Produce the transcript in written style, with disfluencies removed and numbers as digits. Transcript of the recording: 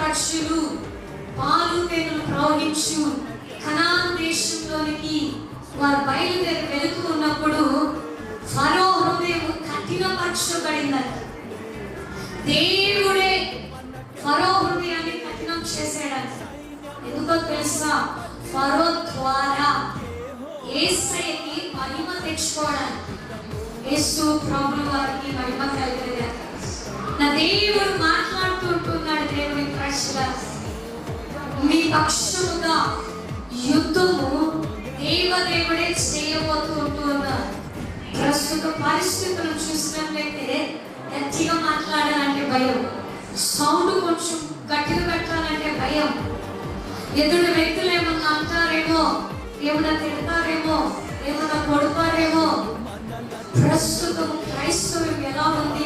పక్షులు పాలు తేనెలు ప్రవహించు కనాను దేశంలోనికి వారు బయలుదేరి వెళుతూ ఉన్నప్పుడు ఫరో హృదయం కఠినపరచబడిందంట. దేవుడే ఫరో హృదయాన్ని కఠినం చేశాడంట. ఎందుకో తెలుసా? ఫరో ద్వారా యేసయ్యకి మహిమ తెచ్చుకోవడానికి, యేసు ప్రభువు వారికి మహిమ కలిగేది. నా దేవుడు మాట్లాడుతుంటున్నాడు. దేవుని ప్రశ్న, మీ పక్షముగా యుద్ధము దేవదేవుడే చేయబోతూ ఉంటున్నారు. ప్రస్తుత పరిస్థితులను చూసినట్లయితే గట్టిగా మాట్లాడాలంటే భయం, సౌండ్ కొంచెం గట్టిగా పెట్టాలంటే భయం, ఎదుటి వ్యక్తులు ఏమన్నా అంటారేమో, ఏమన్నా తిడతారేమో, ఏమన్నా కొడతారేమో. ప్రస్తుతం క్రైస్తవం ఎలా ఉంది